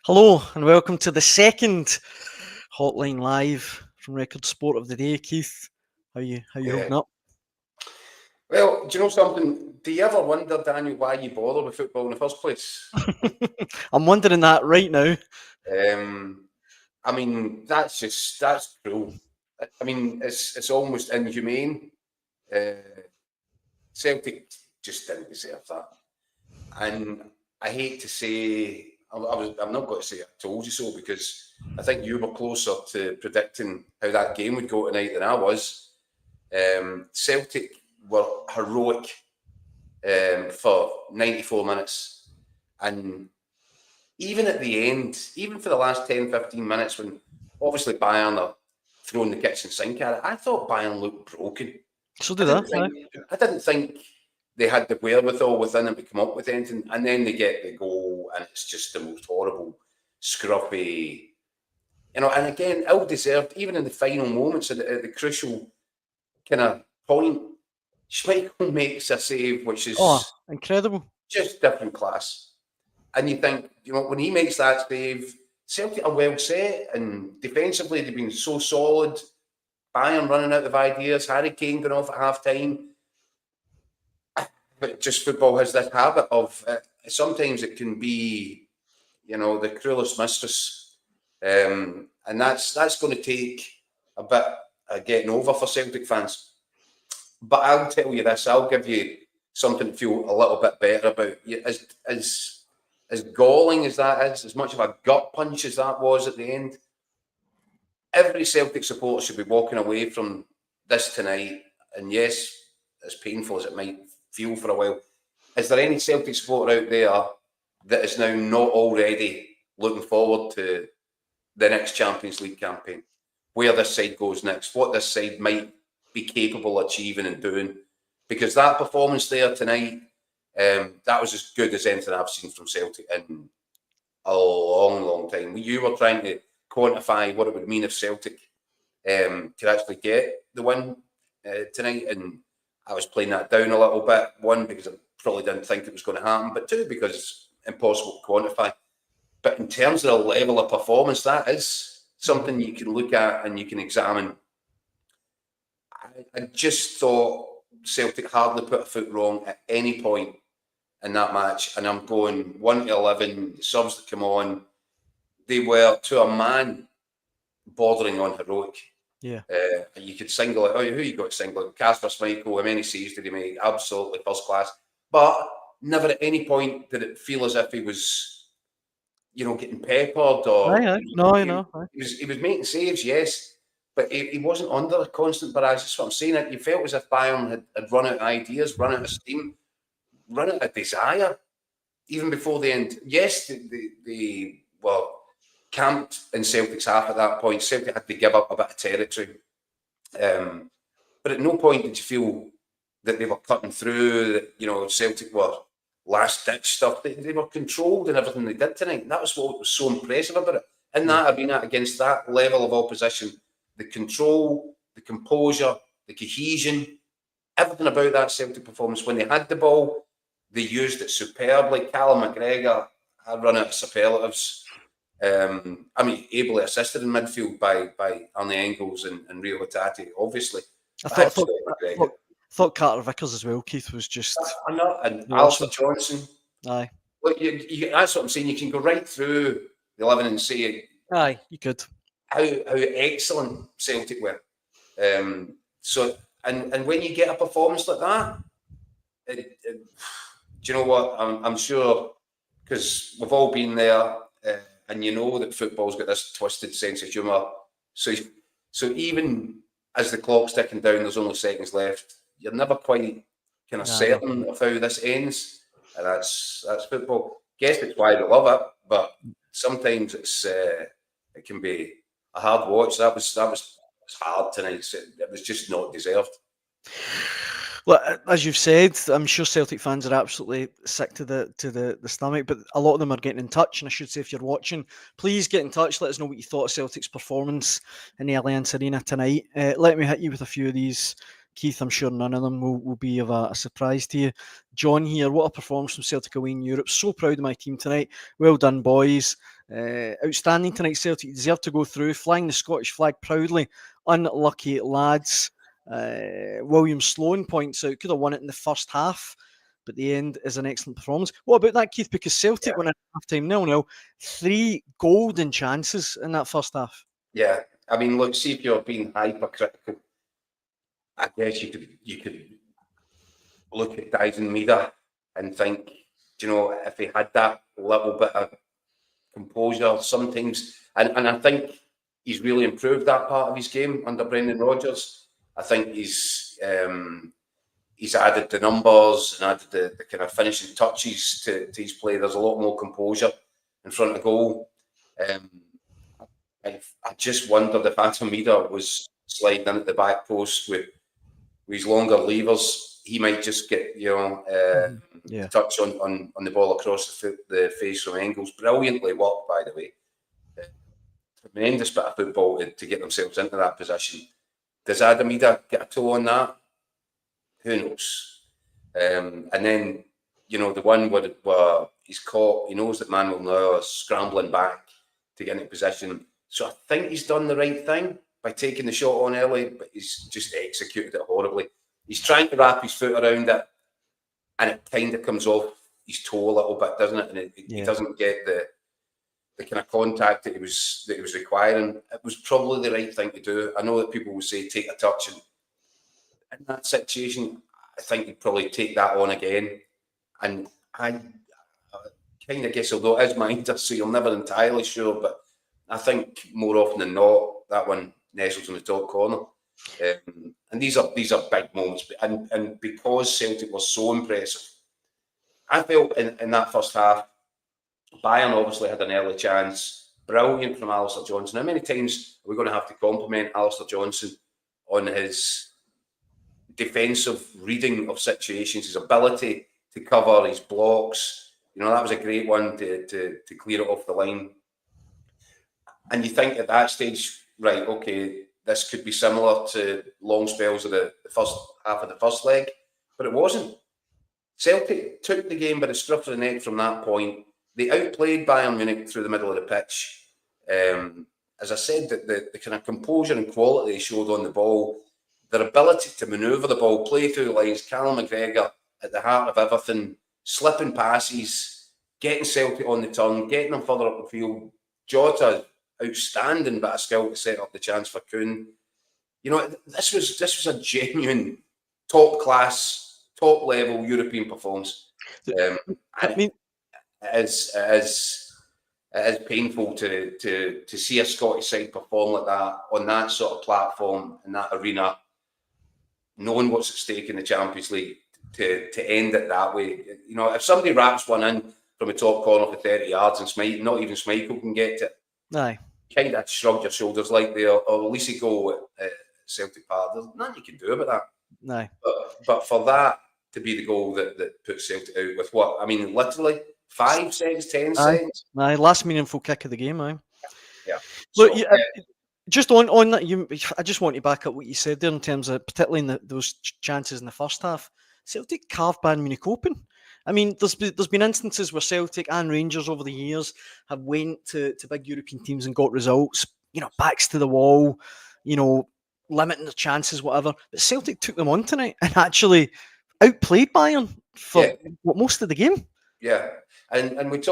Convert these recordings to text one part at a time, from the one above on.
Hello and welcome to the second Hotline Live from Record Sport of the Day. Keith, how you Yeah. holding up? Well, do you know something? Do you ever wonder, Daniel, why you bother with football in the first place? I'm wondering that right now. I mean, that's cruel. I mean, it's almost inhumane. Celtic just didn't deserve that. And I hate to say, I'm not going to say I told you so, because I think you were closer to predicting how that game would go tonight than I was. Celtic were heroic for 94 minutes. And even at the end, even for the last 10, 15 minutes, when obviously Bayern are throwing the kitchen sink at it, I thought Bayern looked broken. So did I. I didn't think they had the wherewithal within them to come up with anything. And then they get the goal, and it's just the most horrible, scruffy, and again, ill-deserved, even in the final moments, at the crucial kind of point. Schmeichel makes a save, which is incredible, just different class. And you think, when he makes that save, Celtic are well set, and defensively they've been so solid. Bayern running out of ideas, Harry Kane going off at half-time. But just football has this habit of, sometimes it can be, the cruelest mistress. And that's going to take a bit of getting over for Celtic fans. But I'll tell you this, I'll give you something to feel a little bit better about. As galling as that is, as much of a gut punch as that was at the end, every Celtic supporter should be walking away from this tonight. And yes, as painful as it might feel for a while, is there any Celtic supporter out there that is now not already looking forward to the next Champions League campaign, where this side goes next, what this side might be capable of achieving and doing? Because that performance there tonight, that was as good as anything I've seen from Celtic in a long, long time. You were trying to quantify what it would mean if Celtic could actually get the win tonight, and I was playing that down a little bit. One, because I probably didn't think it was going to happen, but two, because it's impossible to quantify. But in terms of the level of performance, that is something you can look at and you can examine. I just thought Celtic hardly put a foot wrong at any point in that match. And I'm going 1 to 11, subs that come on, they were to a man bordering on heroic. Yeah. You could single it. Who you got to single it? Kasper Schmeichel. How many saves did he make? Absolutely first class. But never at any point did it feel as if he was, getting peppered or. No. He was making saves, yes, but he wasn't under a constant barrage. That's what I'm saying. You felt as if Bayern had run out of ideas, run out of steam, run out of desire, even before the end. Yes, they were camped in Celtic's half at that point. Celtic had to give up a bit of territory. But at no point did you feel that they were cutting through, that, Celtic were last-ditch stuff. They were controlled in everything they did tonight. And that was what was so impressive about it. In that arena, against that level of opposition, the control, the composure, the cohesion, everything about that Celtic performance. When they had the ball, they used it superbly. Callum McGregor had run out of superlatives. Ably assisted in midfield by Arne Engels and Rio Hatate, obviously. I thought Carter Vickers as well, Keith, was just... And Alistair Johnson. Aye. Look, that's what I'm saying. You can go right through the 11 and say... Aye, you could. How excellent Celtic were. And when you get a performance like that, do you know what? I'm sure, because we've all been there, and that football's got this twisted sense of humour. So even as the clock's ticking down, there's only seconds left. You're never quite kind of certain of how this ends, and that's football. Guess it's why we love it, but sometimes it can be a hard watch. That was hard tonight. It was just not deserved. Well, as you've said, I'm sure Celtic fans are absolutely sick to the stomach, but a lot of them are getting in touch. And I should say, if you're watching, please get in touch. Let us know what you thought of Celtic's performance in the Allianz Arena tonight. Let me hit you with a few of these Keith, I'm sure none of them will be of a surprise to you. John here, what a performance from Celtic away in Europe. So proud of my team tonight. Well done, boys. Outstanding tonight, Celtic. You deserve to go through. Flying the Scottish flag proudly. Unlucky lads. William Sloan points out, could have won it in the first half, but the end is an excellent performance. What about that, Keith? Because Celtic went in half-time 0-0, 3 golden chances in that first half. Yeah, I mean, look, see if you're being hypercritical, I guess you could look at Dyson Meader and think, if he had that little bit of composure sometimes, and I think he's really improved that part of his game under Brendan Rodgers. I think he's added the numbers and added the kind of finishing touches to his play. There's a lot more composure in front of goal. I just wondered if Anton Meader was sliding in at the back post with his longer levers, he might just get touch on the ball across the face from Engels. Brilliantly worked, by the way. Tremendous bit of football to get themselves into that position. Does Adam Meader get a toe on that? Who knows? And then, the one where he's caught, he knows that Manuel Neuer is scrambling back to get into position. So I think he's done the right thing by taking the shot on early, but he's just executed it horribly. He's trying to wrap his foot around it, and it kind of comes off his toe a little bit, doesn't it? And he doesn't get the kind of contact that he was requiring. It was probably the right thing to do. I know that people will say take a touch, and in that situation, I think he'd probably take that on again. And I kind of guess, although it is Minder, so you're never entirely sure, but I think more often than not, that one nestles in the top corner. And these are big moments. And because Celtic was so impressive, I felt in that first half, Bayern obviously had an early chance. Brilliant from Alistair Johnson. How many times are we going to have to compliment Alistair Johnson on his defensive reading of situations, his ability to cover, his blocks? That was a great one to clear it off the line. And you think at that stage, right, okay, this could be similar to long spells of the first half of the first leg, but it wasn't. Celtic took the game by the scruff of the neck from that point. They outplayed Bayern Munich through the middle of the pitch. As I said, the kind of composure and quality they showed on the ball, their ability to manoeuvre the ball, play through the lines, Callum McGregor at the heart of everything, slipping passes, getting Celtic on the turn, getting them further up the field. Jota, outstanding bit of skill to set up the chance for Kuhn. This was a genuine top class, top level European performance. It is painful to see a Scottish side perform like that on that sort of platform in that arena, knowing what's at stake in the Champions League, to end it that way. If somebody wraps one in from a top corner for 30 yards and not even Schmeichel can get to it, aye, kind of shrug your shoulders like there, or at least you go at Celtic Park. There's nothing you can do about that. Aye. But for that to be the goal that puts Celtic out with what? I mean, literally 5 seconds, 10 seconds. Aye, last meaningful kick of the game. Aye. Yeah. Look, just on that, I just want to back up what you said there in terms of particularly in those chances in the first half. Celtic carved Bayern Munich open. I mean, there's been instances where Celtic and Rangers over the years have went to big European teams and got results, backs to the wall, limiting their chances, whatever. But Celtic took them on tonight and actually outplayed Bayern for most of the game. Yeah, and we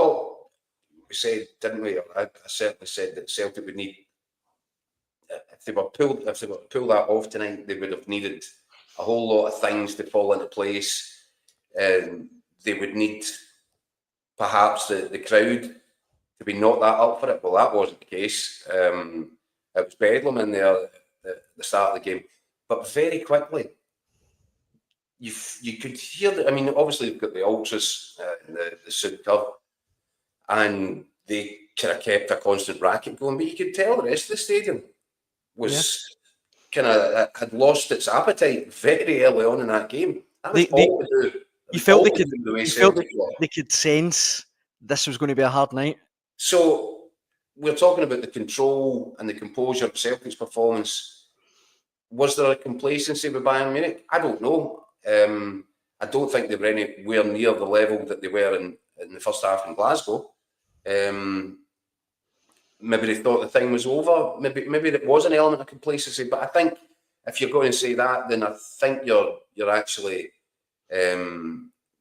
said, didn't we? I certainly said that Celtic would need, if they were to pull that off tonight, they would have needed a whole lot of things to fall into place. They would need perhaps the crowd to be not that up for it. Well, that wasn't the case. It was bedlam in there at the start of the game. But very quickly, you could hear that. I mean, obviously, you've got the ultras in the Sud Curve, and they kind of kept a constant racket going. But you could tell the rest of the stadium was kind of had lost its appetite very early on in that game. That was all to do. You felt they could sense this was going to be a hard night. So we're talking about the control and the composure of Celtic's performance. Was there a complacency with Bayern Munich? I don't know. I don't think they were anywhere near the level that they were in the first half in Glasgow. Maybe they thought the thing was over. Maybe there was an element of complacency. But I think if you're going to say that, then I think you're actually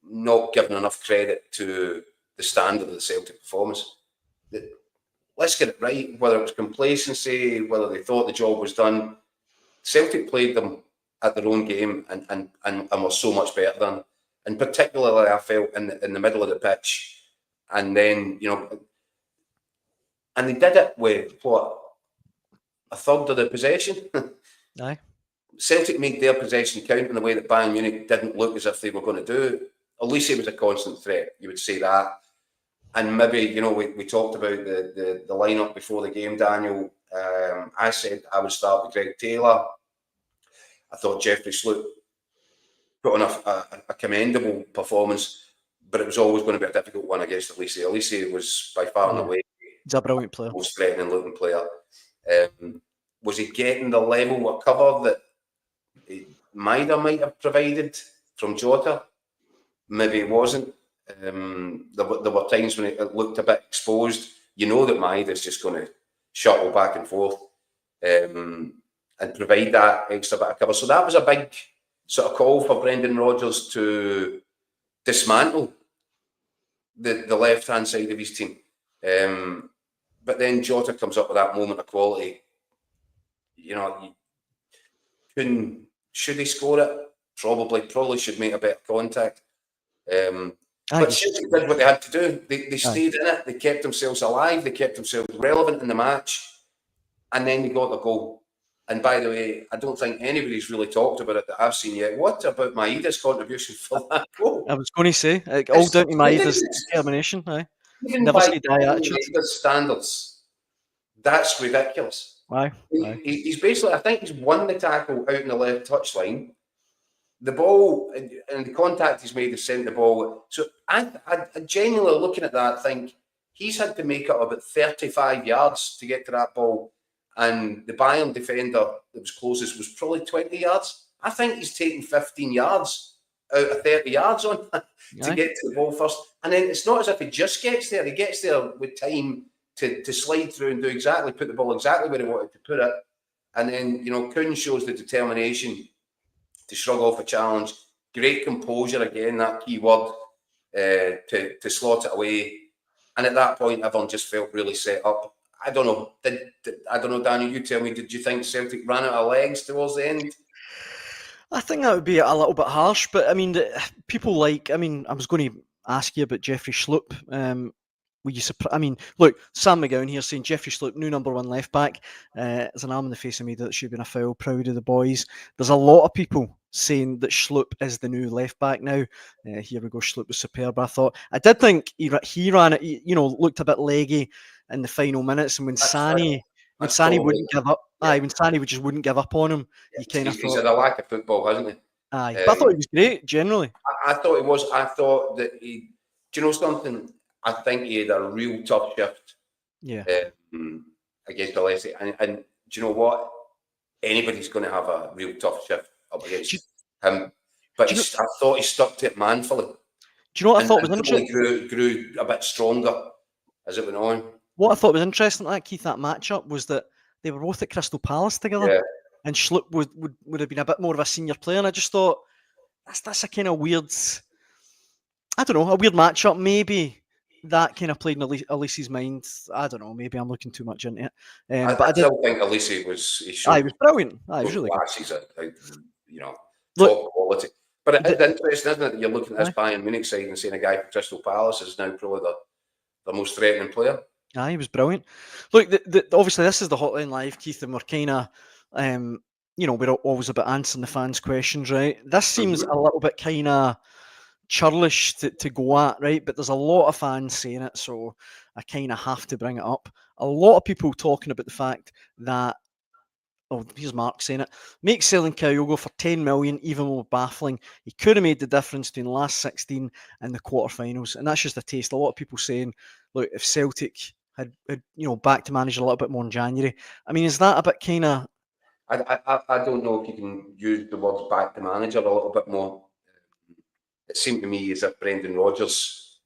not giving enough credit to the standard of the Celtic performance. Let's get it right. Whether it was complacency, whether they thought the job was done, Celtic played them at their own game and were so much better than. And particularly, I felt in the middle of the pitch, and then and they did it with what, a third of the possession. Aye. Celtic made their possession count in the way that Bayern Munich didn't look as if they were going to do. Elise was a constant threat, you would say that. And maybe, we talked about the lineup before the game, Daniel. I said I would start with Greg Taylor. I thought Jeffrey Sloop put on a commendable performance, but it was always going to be a difficult one against Elise. Elise was by far and away he's a brilliant player, most threatening looking player. Was he getting the level of cover that Maida might have provided from Jota? Maybe it wasn't. There were times when it looked a bit exposed. You know that Maida's just going to shuttle back and forth and provide that extra bit of cover. So that was a big sort of call for Brendan Rodgers to dismantle the left-hand side of his team. But then Jota comes up with that moment of quality. Should he score it? Probably should make a better contact. But Celtic did what they had to do. They stayed in it. They kept themselves alive. They kept themselves relevant in the match. And then they got the goal. And by the way, I don't think anybody's really talked about it that I've seen yet. What about Maida's contribution for that goal? I was going to say, all down to Maida's determination. Even never by say die, actually. Maida's standards, that's ridiculous. Aye. He's basically, I think he's won the tackle out in the left touchline. The ball and the contact he's made has sent the ball. So I genuinely looking at that, think he's had to make up about 35 yards to get to that ball. And the Bayern defender that was closest was probably 20 yards. I think he's taken 15 yards out of 30 yards on to get to the ball first. And then it's not as if he just gets there. He gets there with time to slide through and put the ball exactly where he wanted to put it. And then, Kuhn shows the determination to shrug off a challenge. Great composure, again, that key word, to slot it away. And at that point, everyone just felt really set up. I don't know. I don't know, Daniel, you tell me, did you think Celtic ran out of legs towards the end? I think that would be a little bit harsh, but I mean, people I was going to ask you about Jeffrey Sloop. Were you surprised? I mean, look, Sam McGowan here saying Jeffrey Sloop, new number one left back. There's an arm in the face of me that should have been a foul. Proud of the boys. There's a lot of people saying that Sloop is the new left back now. Here we go. Sloop was superb. I did think he ran it. Looked a bit leggy in the final minutes, and when Sani wouldn't give up, when Sani just wouldn't give up on him, you kind of thought he's had a lack of football, hasn't he? But I thought he was great generally. I thought he was. I thought that he. Do you know something? I think he had a real tough shift. Yeah. Against Alessi, and do you know what? Anybody's going to have a real tough shift up against him. But I thought he stuck to it manfully. Do you know what I thought was interesting? Grew a bit stronger as it went on. What I thought was interesting, Keith, that matchup was that they were both at Crystal Palace together, and Schlupp would have been a bit more of a senior player. And I just thought that's a kind of weird, I don't know, a weird matchup. Maybe that kind of played in Elise's mind. I don't know. Maybe I'm looking too much into it. But I still think Elise was. He was brilliant. He was really good. He's top quality. But it's interesting, isn't it? That you're looking at this Bayern Munich side and saying a guy from Crystal Palace is now probably the most threatening player. He was brilliant. Look, obviously this is the Hotline Live, Keith, and we're kind of, we're always about answering the fans' questions, right? This seems a little bit kind of churlish to go at, right? But there's a lot of fans saying it, so I kind of have to bring it up. A lot of people talking about the fact that, here's Mark saying it, make selling Kyogo for 10 million even more baffling. He could have made the difference between the last 16 and the quarterfinals, and that's just a taste. A lot of people saying, look, if Celtic had backed the manager a little bit more in January, I mean, is that a bit kind of I don't know if you can use the words back to manager a little bit more. It seemed to me as if Brendan Rodgers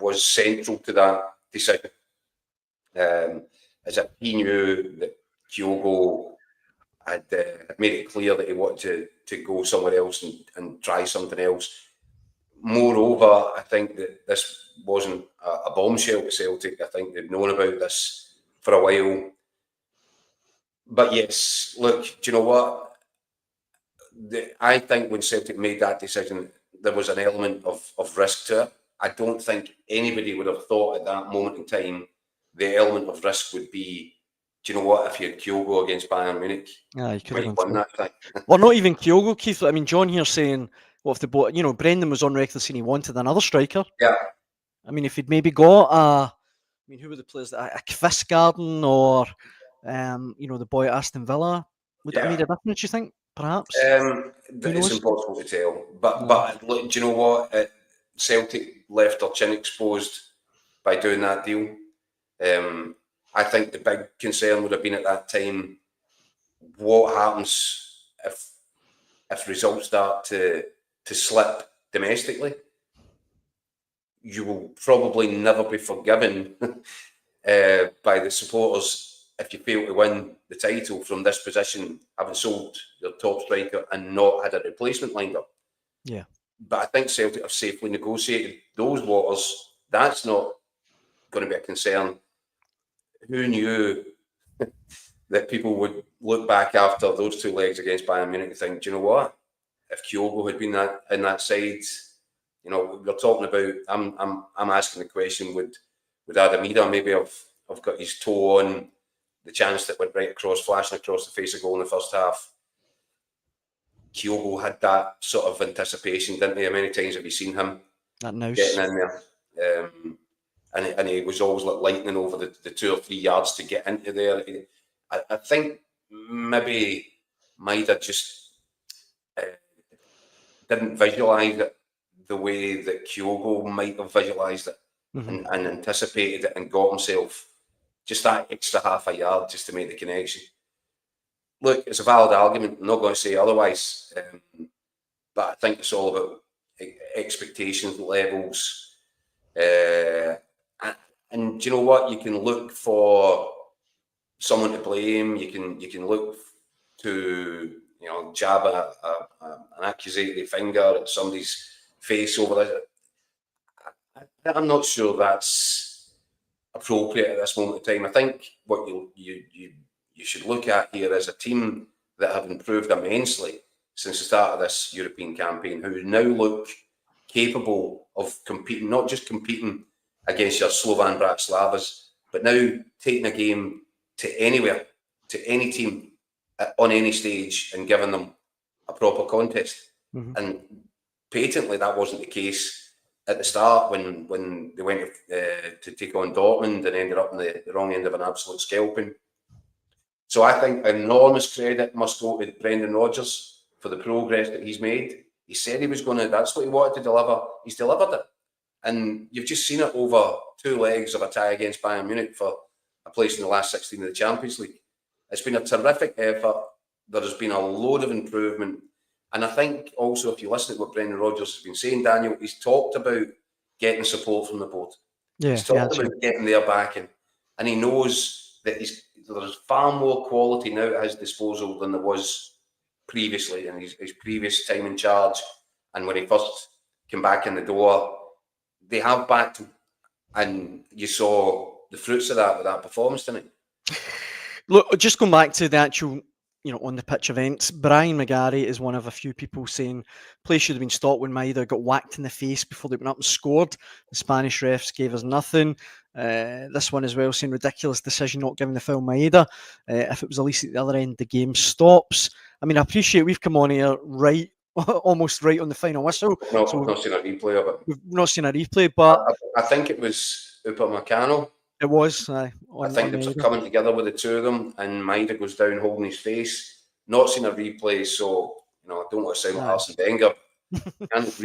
was central to that decision. As if he knew that Kyogo had made it clear that he wanted to go somewhere else and try something else. Moreover, I think that this wasn't a bombshell to Celtic. I think they'd known about this for a while. But yes, look, do you know what? I think when Celtic made that decision, there was an element of risk to it. I don't think anybody would have thought at that moment in time the element of risk would be, do you know what, if you had Kyogo against Bayern Munich, Yeah, you could might have have gone won through. that thing. Well, not even Kyogo, Keith. I mean, John here saying, well, if Brendan was on record saying he wanted another striker. Yeah. I mean, if he'd maybe got who were the players that a Kvistgarden or the boy at Aston Villa, would that have made a difference, you think? Perhaps? It's impossible to tell. But look, do you know what? Celtic left their chin exposed by doing that deal. I think the big concern would have been at that time, what happens if results start to slip domestically? You will probably never be forgiven by the supporters if you fail to win the title from this position, having sold your top striker and not had a replacement lined up. Yeah. But I think Celtic have safely negotiated those waters. That's not going to be a concern. Who knew that people would look back after those two legs against Bayern Munich and think, do you know what? If Kyogo had been in that side, we're talking about. I'm asking the question: Would Adamida maybe have got his toe on the chance that went right across, flashing across the face of goal in the first half? Kyogo had that sort of anticipation, didn't he? How many times have you seen him getting in there? And he was always like lightning over the 2 or 3 yards to get into there. I think maybe Maida just didn't visualise it the way that Kyogo might have visualised it and anticipated it and got himself just that extra half a yard just to make the connection. Look, it's a valid argument. I'm not going to say otherwise, but I think it's all about expectations levels. And do you know what? You can look for someone to blame. You can look to jab an accusatory finger at somebody's face over it. I'm not sure that's appropriate at this moment in time. I think what you should look at here is a team that have improved immensely since the start of this European campaign, who now look capable of competing, not just competing against your Slovan Bratislavas, but now taking a game to anywhere, to any team on any stage and giving them a proper contest. And patently that wasn't the case at the start when they went to take on Dortmund and ended up in the wrong end of an absolute scalping. So I think enormous credit must go to Brendan Rodgers for the progress that he's made. He said he was going to, that's what he wanted to deliver. He's delivered it. And you've just seen it over 2 legs of a tie against Bayern Munich for a place in the last 16 of the Champions League. It's been a terrific effort. There has been a load of improvement. And I think also, if you listen to what Brendan Rodgers has been saying, Daniel, he's talked about getting support from the board. He's talked about getting their backing. And he knows that there's far more quality now at his disposal than there was previously in his previous time in charge. And when he first came back in the door, they have backed him. And you saw the fruits of that with that performance tonight. Look, just going back to the actual, on the pitch events, Brian McGarry is one of a few people saying play should have been stopped when Maida got whacked in the face before they went up and scored. The Spanish refs gave us nothing. This one as well saying ridiculous decision not giving the foul Maida. If it was at least at the other end, the game stops. I mean, I appreciate we've come on here almost right on the final whistle. We've not seen a replay of it. We've not seen a replay, but I think it was Upamecano. It was. I think they were coming together with the two of them, and Maida goes down holding his face. Not seen a replay, so I don't want to sound like Arsene Wenger. Can't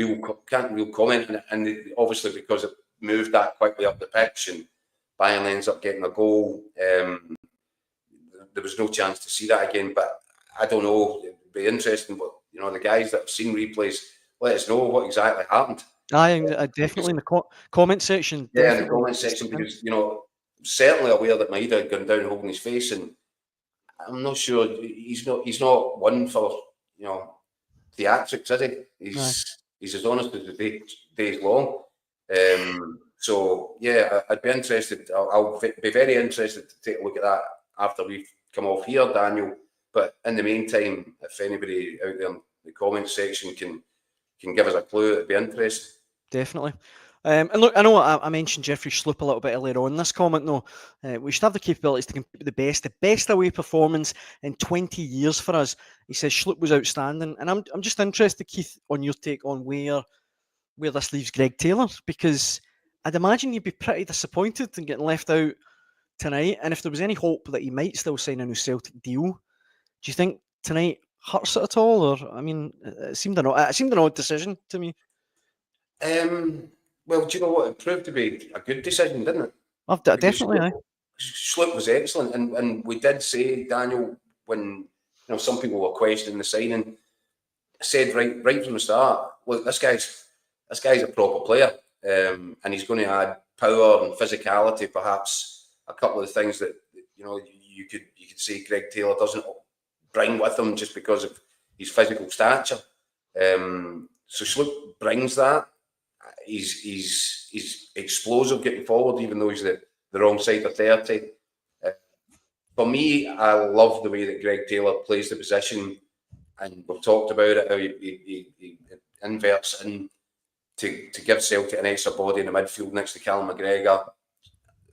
real comment on it, and obviously because it moved that quickly up the pitch, and Bayern ends up getting a goal. there was no chance to see that again. But I don't know. It'd be interesting. But the guys that have seen replays, let us know what exactly happened. I definitely in the comment section. Yeah, in the comment section, because certainly aware that Maida had gone down holding his face, and I'm not sure he's not one for theatrics, is he? He's as honest as the day's long. So yeah, I'd be interested. I'll be very interested to take a look at that after we've come off here, Daniel. But in the meantime, if anybody out there in the comment section can give us a clue, it'd be interesting. Definitely. And look, I know I mentioned Jeffrey Schlupp a little bit earlier on in this comment. No, we should have the capabilities to compete with the best away performance in 20 years for us. He says Schlupp was outstanding, and I'm just interested, Keith, on your take on where this leaves Greg Taylor, because I'd imagine you'd be pretty disappointed in getting left out tonight. And if there was any hope that he might still sign a new Celtic deal, do you think tonight hurts it at all? Or I mean, it seemed an odd decision to me. Well, do you know what? It proved to be a good decision, didn't it? Definitely. Schlupp was excellent, and we did say, Daniel, when some people were questioning the signing, said right from the start, look, this guy's a proper player, and he's going to add power and physicality, perhaps a couple of the things that you could say Greg Taylor doesn't bring with him just because of his physical stature. So Schlupp brings that. He's explosive getting forward, even though he's the wrong side of 30. For me, I love the way that Greg Taylor plays the position, and we've talked about it, how he inverts in to give Celtic an extra body in the midfield next to Callum McGregor.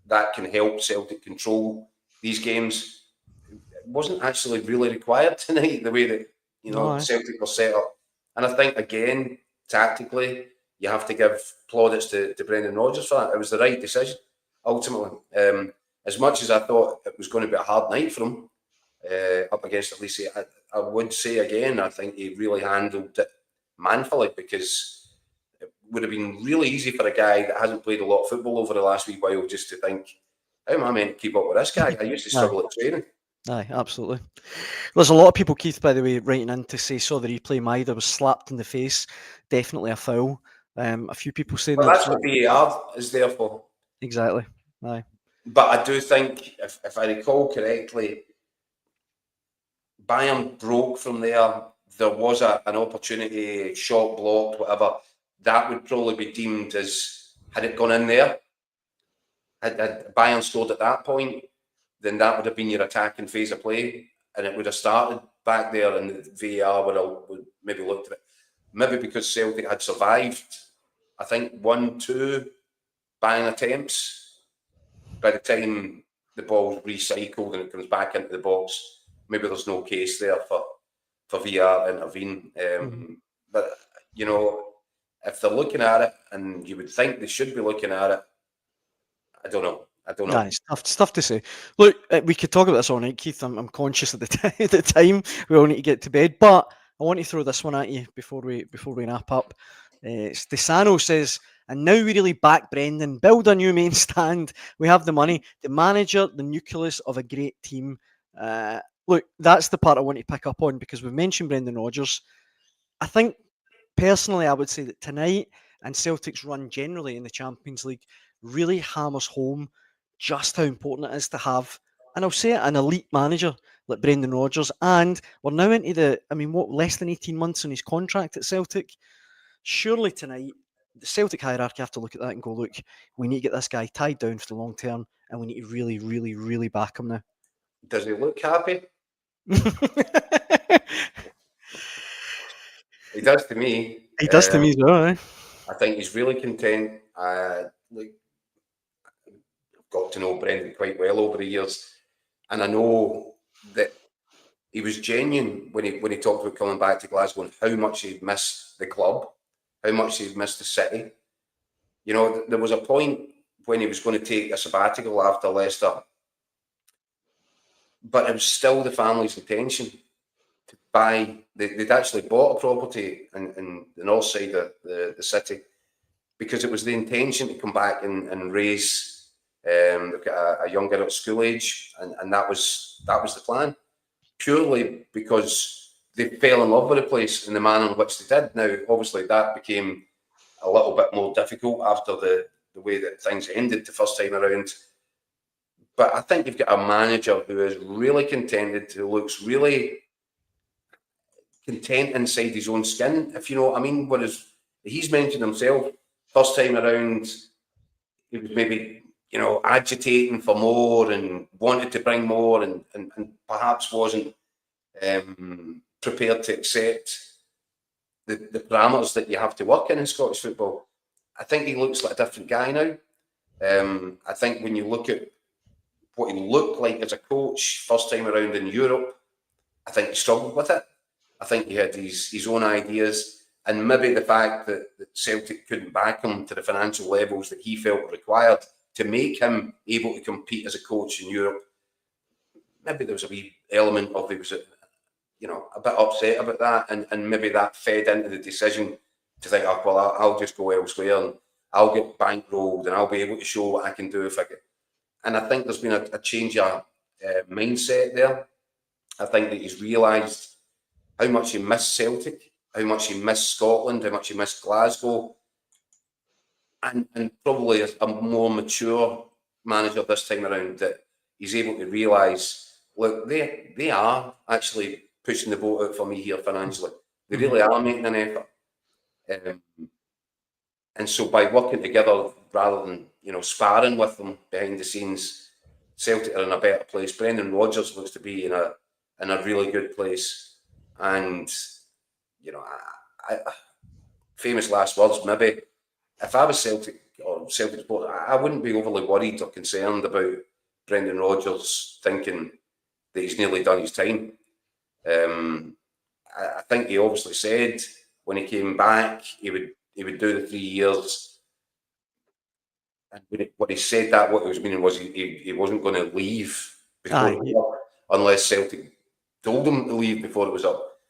That can help Celtic control these games. It wasn't actually really required tonight, the way that Celtic were set up. And I think, again, tactically, you have to give plaudits to Brendan Rodgers for that. It was the right decision, ultimately. As much as I thought it was going to be a hard night for him, up against Elise, I would say again, I think he really handled it manfully, because it would have been really easy for a guy that hasn't played a lot of football over the last wee while just to think, how am I meant to keep up with this guy? I used to struggle at training. Aye, absolutely. There's a lot of people, Keith, by the way, writing in to say, saw the replay, Maida was slapped in the face. Definitely a foul. A few people saying that's what VAR is there for. Exactly. Aye. But I do think, if I recall correctly, Bayern broke from there. There was an opportunity, shot blocked, whatever. That would probably be deemed as, had it gone in there, had Bayern scored at that point, then that would have been your attacking phase of play, and it would have started back there, and the VAR would maybe looked at it. Maybe because Celtic had survived, I think 1-2 Bayern attempts. By the time the ball's recycled and it comes back into the box, maybe there's no case there for VAR to intervene. But if they're looking at it, and you would think they should be looking at it, I don't know. Nah, it's tough to say. Look, we could talk about this all night, Keith. I'm conscious at the time we all need to get to bed, but I want to throw this one at you before we wrap up. Stesano says, and now we really back Brendan, build a new main stand. We have the money, the manager, the nucleus of a great team. Look, that's the part I want to pick up on, because we've mentioned Brendan Rodgers. I think personally, I would say that tonight and Celtic's run generally in the Champions League really hammers home just how important it is to have, and I'll say it, an elite manager like Brendan Rodgers. And we're now into less than 18 months on his contract at Celtic. Surely tonight, the Celtic hierarchy have to look at that and go, look, we need to get this guy tied down for the long term, and we need to really, really, really back him now. Does he look happy? He does to me. He does to me as well, eh? I think he's really content. I've got to know Brendan quite well over the years, and I know that he was genuine when he talked about coming back to Glasgow and how much he'd missed the club, how much he'd missed the city. There was a point when he was going to take a sabbatical after Leicester, but it was still the family's intention to buy. They'd actually bought a property in the north side of the city, because it was the intention to come back and raise They've got a young girl at school age, and that was the plan, purely because they fell in love with the place and the manner in which they did. Now, obviously, that became a little bit more difficult after the way that things ended the first time around. But I think you've got a manager who is really contented, who looks really content inside his own skin, if you know what I mean. Whereas he's mentioned himself, first time around, he was maybe, agitating for more and wanted to bring more and perhaps wasn't prepared to accept the parameters that you have to work in Scottish football. I think he looks like a different guy now. I think when you look at what he looked like as a coach first time around in Europe, I think he struggled with it. I think he had his own ideas, and maybe the fact that Celtic couldn't back him to the financial levels that he felt were required to make him able to compete as a coach in Europe. Maybe there was a wee element of he was, a bit upset about that, and maybe that fed into the decision to think, oh, well, I'll just go elsewhere and I'll get bankrolled and I'll be able to show what I can do if I get. And I think there's been a change of mindset there. I think that he's realised how much he missed Celtic, how much he missed Scotland, how much he missed Glasgow, and probably a more mature manager this time around, that he's able to realise, look, they are actually pushing the boat out for me here financially. They really are making an effort. And so by working together rather than, sparring with them behind the scenes, Celtic are in a better place. Brendan Rodgers looks to be in a really good place. And, famous last words, maybe, if I was Celtic or Celtic supporter, I wouldn't be overly worried or concerned about Brendan Rodgers thinking that he's nearly done his time. I think he obviously said when he came back he would do the 3 years. And when he said that, what he was meaning was he wasn't going to leave before it was up, unless Celtic told him to leave before it was up.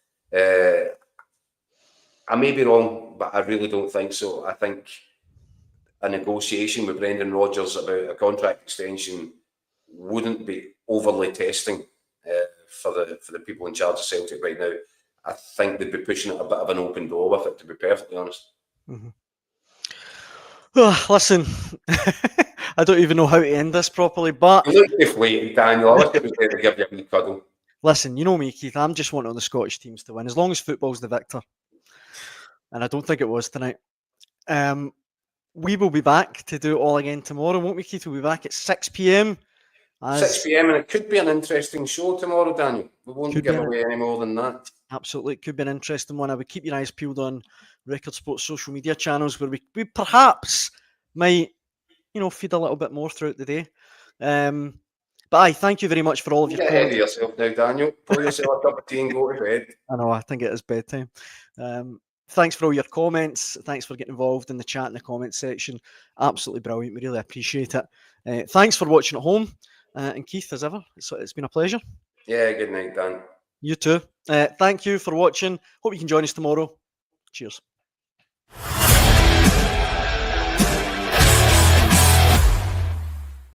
I may be wrong, but I really don't think so. I think a negotiation with Brendan Rodgers about a contract extension wouldn't be overly testing for the people in charge of Celtic right now. I think they'd be pushing it a bit of an open door with it, to be perfectly honest. Mm-hmm. Oh, listen, I don't even know how to end this properly, but... You look deflated, Daniel. I wish it was there to give you a wee cuddle. Listen, you know me, Keith, I'm just wanting the Scottish teams to win, as long as football's the victor. And I don't think it was tonight. We will be back to do it all again tomorrow, won't we, Keith? We'll be back at 6 p.m. 6 p.m, and it could be an interesting show tomorrow, Daniel. We won't give away any more than that. Absolutely, it could be an interesting one. I would keep your eyes peeled on Record Sports social media channels, where we perhaps might, feed a little bit more throughout the day. But thank you very much for all of your comments. Get ahead of yourself now, Daniel. Pour yourself a cup of tea and go to bed. I know, I think it is bedtime. Thanks for all your comments. Thanks for getting involved in the chat and the comment section. Absolutely brilliant. We really appreciate it. Thanks for watching at home. And Keith, as ever, it's been a pleasure. Yeah, good night, Dan. You too. Thank you for watching. Hope you can join us tomorrow. Cheers.